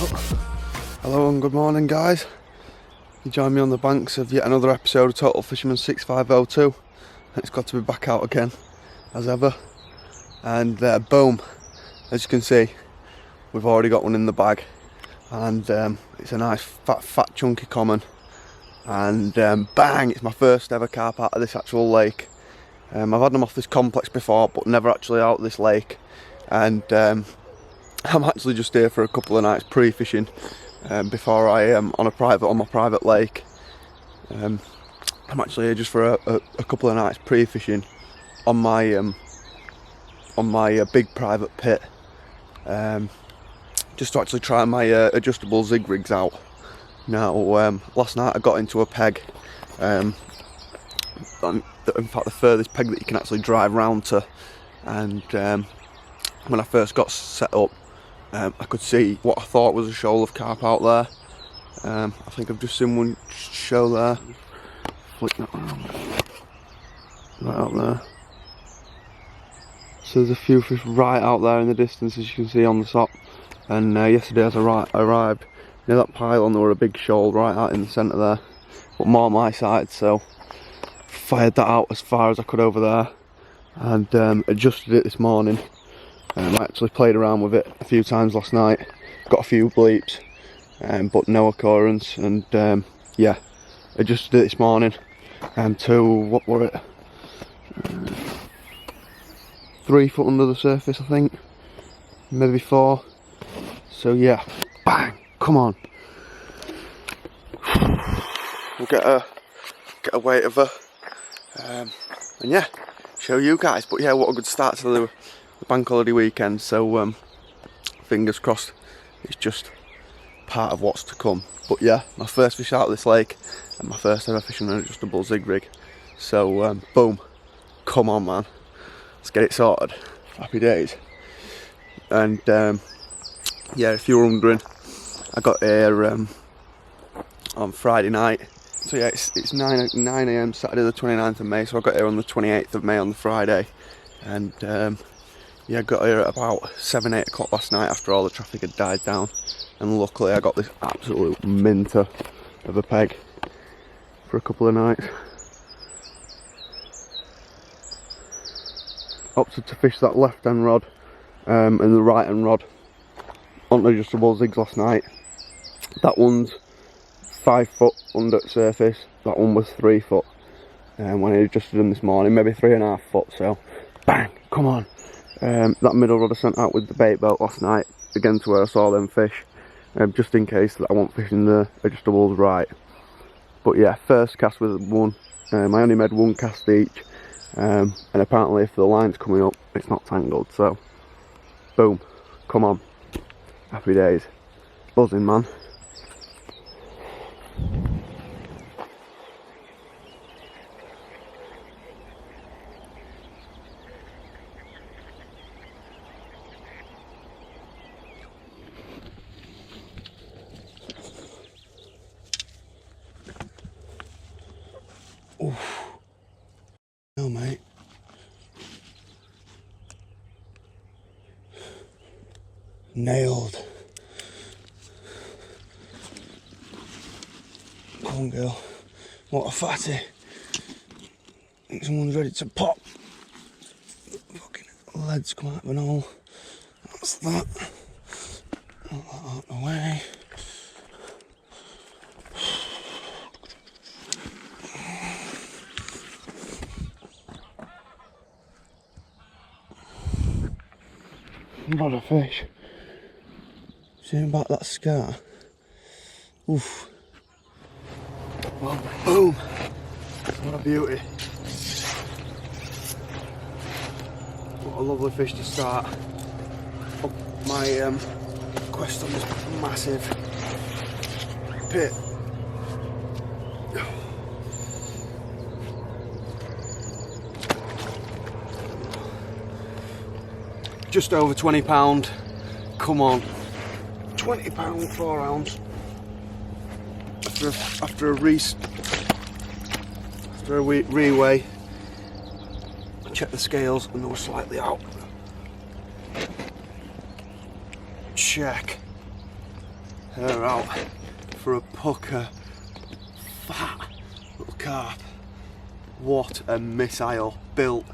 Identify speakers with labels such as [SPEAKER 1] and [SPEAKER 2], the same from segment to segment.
[SPEAKER 1] Hello and good morning, guys. You join me on the banks of yet another episode of Total Fisherman 6502. It's got to be back out again as ever, and boom, as you can see, we've already got one in the bag, and it's a nice fat chunky common, and bang, it's my first ever carp out of this actual lake. I've had them off this complex before, but never actually out this lake, and I'm actually just here for a couple of nights pre-fishing before I am on my private lake. I'm actually here just for a couple of nights pre-fishing on my big private pit, just to actually try my adjustable zig rigs out. Now, last night I got into a peg, in fact the furthest peg that you can actually drive round to, and when I first got set up, I could see what I thought was a shoal of carp out there. I think I've just seen one show there. Flick that around. Right out there. So there's a few fish right out there in the distance, as you can see on the top. And yesterday as I arrived near that pylon, there were a big shoal right out in the centre there, but more on my side, so fired that out as far as I could over there, and adjusted it this morning. I actually played around with it a few times last night, got a few bleeps, but no occurrence, and yeah, adjusted it this morning to, what were it, 3 foot under the surface I think, maybe 4, so yeah, bang, come on, we'll get a weight of her, and yeah, show you guys. But yeah, what a good start to the bank holiday weekend, so fingers crossed it's just part of what's to come. But yeah, my first fish out of this lake and my first ever fishing on an adjustable zig rig, so boom, come on man, let's get it sorted. Happy days. And yeah, if you were wondering, I got here on Friday night, so yeah, it's 9 AM Saturday the 29th of May, so I got here on the 28th of May on the Friday, and yeah, I got here at about 7-8 o'clock last night after all the traffic had died down, and luckily I got this absolute minter of a peg for a couple of nights. Opted to fish that left hand rod and the right hand rod on adjustable zigs last night. That one's 5 foot under surface, that one was 3 foot, and when I adjusted them this morning, maybe 3.5 foot, so bang, come on. That middle rod I sent out with the bait belt last night, again to where I saw them fish, just in case that I want fishing the adjustables right. But yeah, first cast with one, I only made one cast each, and apparently if the line's coming up, it's not tangled, so boom, come on, happy days, buzzing man. Oof. No mate. Nailed. Come on girl. What a fatty. I think someone's ready to pop. Fucking leads come out of an hole. That's that. Not that out of the way. What a fish. See about that scar? Oof. Well, boom. What a beauty. What a lovely fish to start up my quest on this massive pit. Just over £20, come on, £20 4 ounce. After a reweigh, I checked the scales and they were slightly out. Check. her out for a pucker, fat little carp. What a missile, built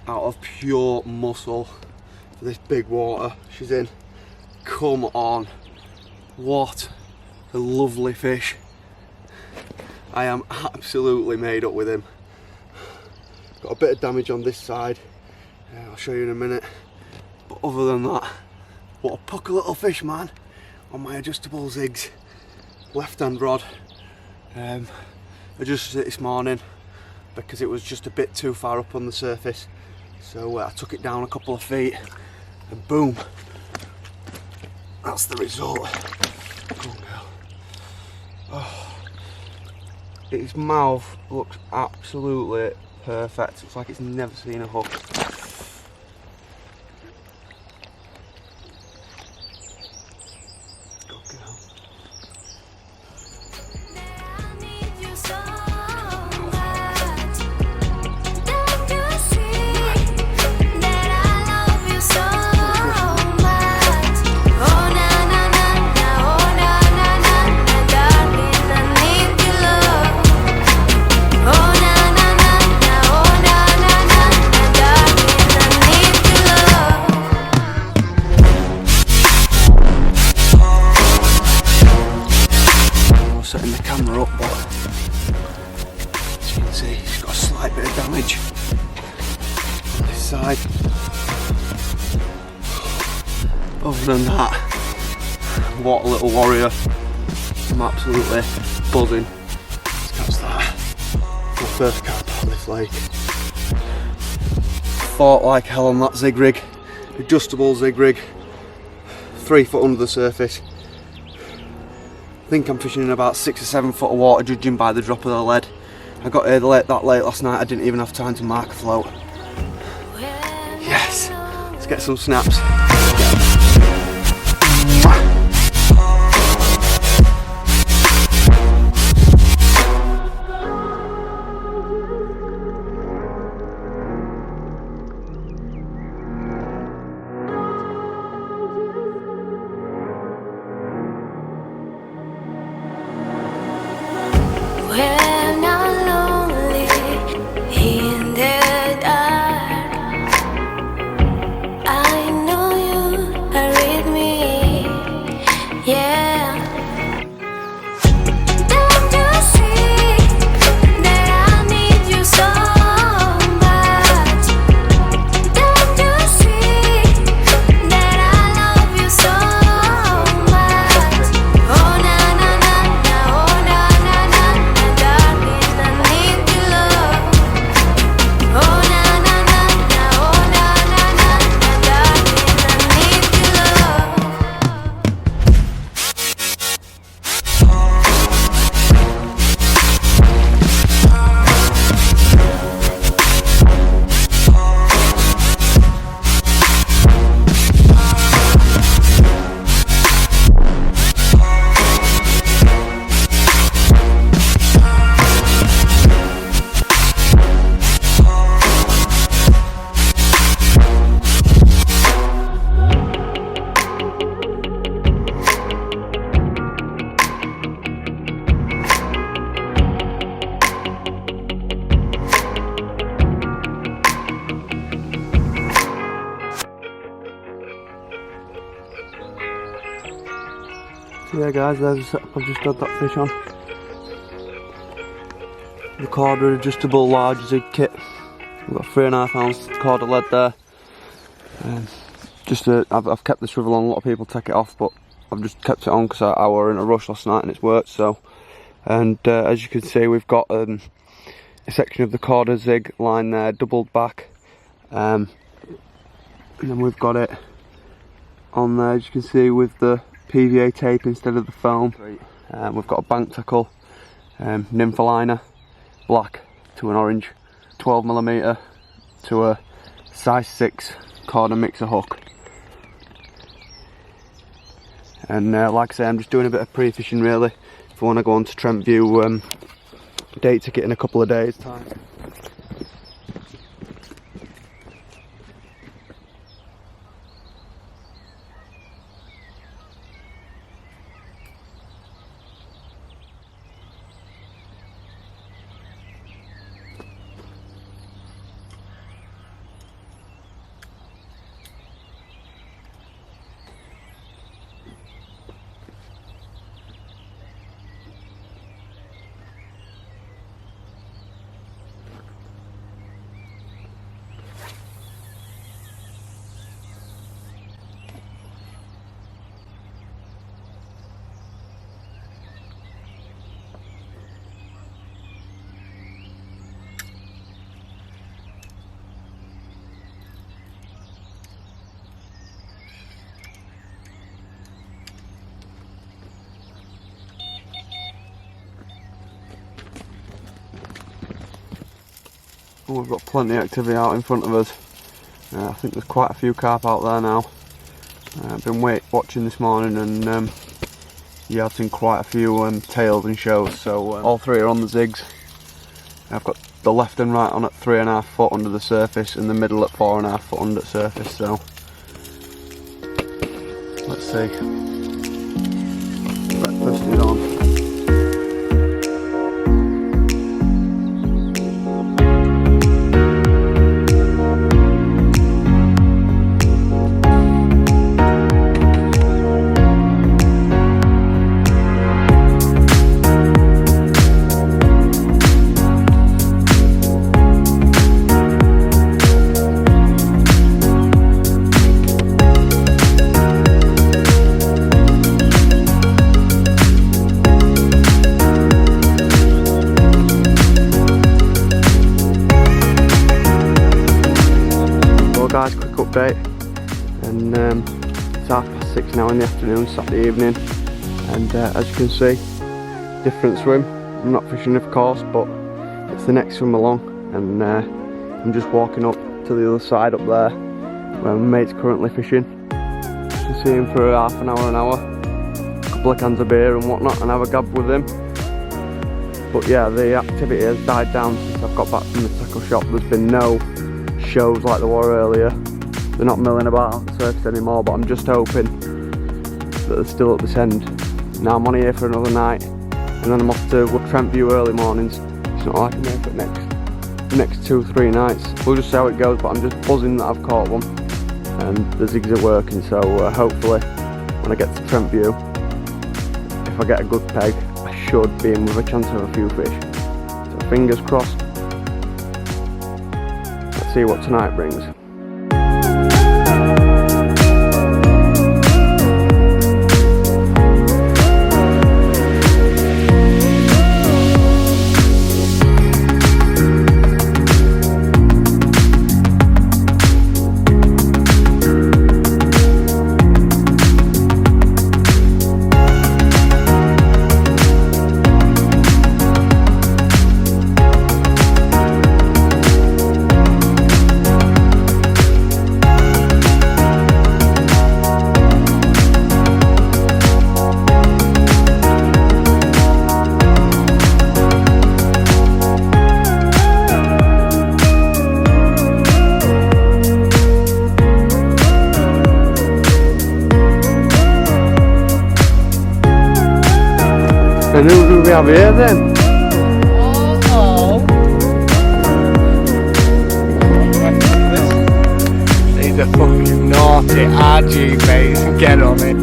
[SPEAKER 1] out of pure muscle for this big water she's in. Come on, what a lovely fish. I am absolutely made up with him. Got a bit of damage on this side, I'll show you in a minute, but other than that, what a pucker little fish, man, on my adjustable zigs left hand rod. I adjusted it this morning because it was just a bit too far up on the surface, so I took it down a couple of feet and boom, that's the result. Come on, girl. Oh, its mouth looks absolutely perfect. It's like it's never seen a hook. Setting the camera up, but as you can see, she's got a slight bit of damage on this side. Other than that, what a little warrior. I'm absolutely buzzing. Let's catch that. My first carp on this lake. Fought like hell on that zig rig, adjustable zig rig, 3 foot under the surface. I think I'm fishing in about 6 or 7 foot of water, judging by the drop of the lead. I got here that late last night, I didn't even have time to mark a float. Yes, let's get some snaps.
[SPEAKER 2] When I'm lonely in the dark, I know you are with me, yeah. Don't you see that I need you so much? Don't you see that I love you so much? Oh na na na na, oh na na na na, darling, I need your love. Oh na na na na, oh na na na na, darling, I need your love.
[SPEAKER 1] So yeah guys, there's the setup I've just had that fish on. Recorder adjustable large zig kit. We've got 3.5 ounce cord of lead there. I've kept the swivel on, a lot of people take it off, but I've just kept it on because I were in a rush last night and it's worked. So, and as you can see, we've got a section of the cord of zig line there, doubled back, and then we've got it on there, as you can see, with the PVA tape instead of the foam. We've got a bank tackle, nymphaliner, black to an orange, 12mm to a size 6 corner mixer hook. And like I say, I'm just doing a bit of pre-fishing really if I want to go on to Trent View, day ticket in a couple of days time. Oh, we've got plenty of activity out in front of us. I think there's quite a few carp out there now. I've been watching this morning, and yeah, I've seen quite a few tails and shows. So all three are on the zigs. I've got the left and right on at 3.5 foot under the surface, and the middle at 4.5 foot under the surface. So let's see. Breakfast is on. Guys, quick update, and it's 6:30 now in the afternoon, Saturday evening, and as you can see, different swim. I'm not fishing, of course, but it's the next swim along, and I'm just walking up to the other side up there where my mate's currently fishing. You can see him for half an hour, a couple of cans of beer and whatnot, and have a gab with him. But yeah, the activity has died down since I've got back from the tackle shop. There's been no shows like there were earlier. They're not milling about on the surface anymore, but I'm just hoping that they're still at this end. Now I'm on here for another night, and then I'm off to Trent early mornings. It's not like I'm here for the next 2-3 nights. We'll just see how it goes, but I'm just buzzing that I've caught one, and the zigs are working, so hopefully when I get to Trent, if I get a good peg, I should be in with a chance of a few fish. So fingers crossed. See what tonight brings. And who do we have here then?
[SPEAKER 3] Oh, these are fucking naughty RG mates, get on it.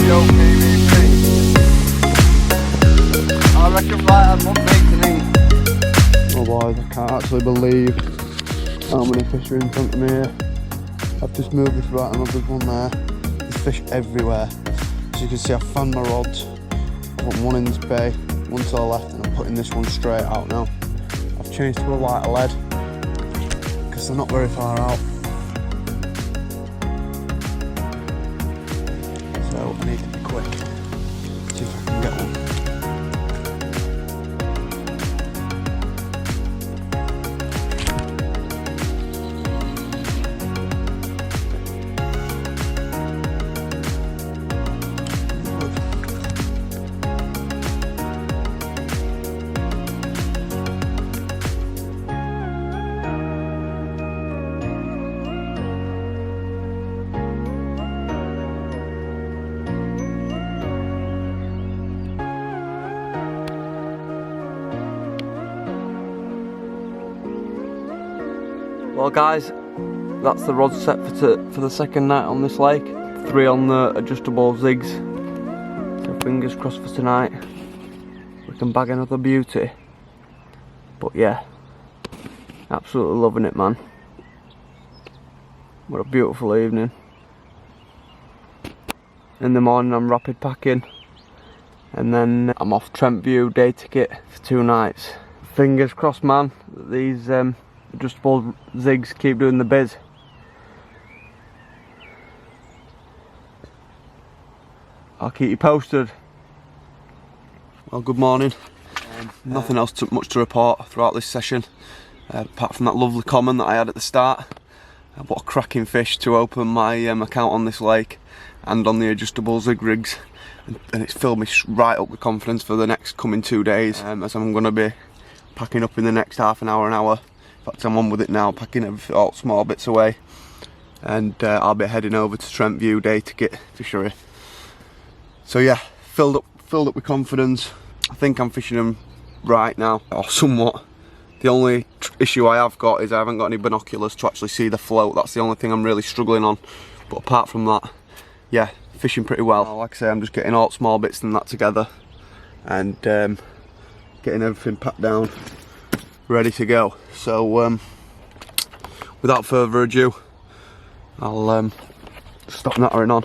[SPEAKER 3] Yo, PvP. I reckon right, I'm not making it.
[SPEAKER 1] Oh boys, I can't actually believe how many fish are in front of me here. I've just moved this right and there's one there. There's fish everywhere. As you can see, I've found my rods. I've got one in this bay, one to the left, and I'm putting this one straight out now. I've changed to a lighter lead because they're not very far out. So I need to be quick. See if I can get one. Well guys, that's the rod set for the second night on this lake. 3 on the adjustable zigs. So fingers crossed for tonight. We can bag another beauty. But yeah, absolutely loving it, man. What a beautiful evening. In the morning I'm rapid packing, and then I'm off Trent day ticket for 2 nights. Fingers crossed, man, that these adjustable zigs keep doing the biz. I'll keep you posted. Well, good morning. Nothing else much to report throughout this session, apart from that lovely comment that I had at the start. What a cracking fish to open my account on this lake and on the adjustable zig rigs, and it's filled me right up with confidence for the next coming 2 days, as I'm going to be packing up in the next half an hour. In fact, I'm on with it now, packing all small bits away, and I'll be heading over to Trent View Day to get fishery. So yeah, filled up with confidence. I think I'm fishing them right now, or somewhat. The only issue I have got is I haven't got any binoculars to actually see the float. That's the only thing I'm really struggling on. But apart from that, yeah, fishing pretty well. Like I say, I'm just getting all small bits and that together, and getting everything packed down, ready to go. So without further ado, I'll stop nattering on,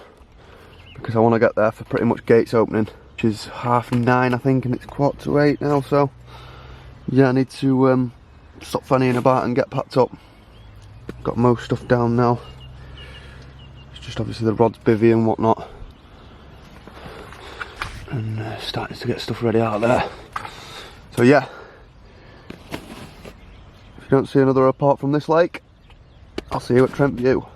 [SPEAKER 1] because I want to get there for pretty much gates opening, which is 9:30 I think, and it's 7:45 now. So yeah, I need to stop fannying about and get packed up. Got most stuff down now. It's just obviously the rod's bivvy and whatnot, and starting to get stuff ready out there. So yeah, if you don't see another report from this lake, I'll see you at Trent View.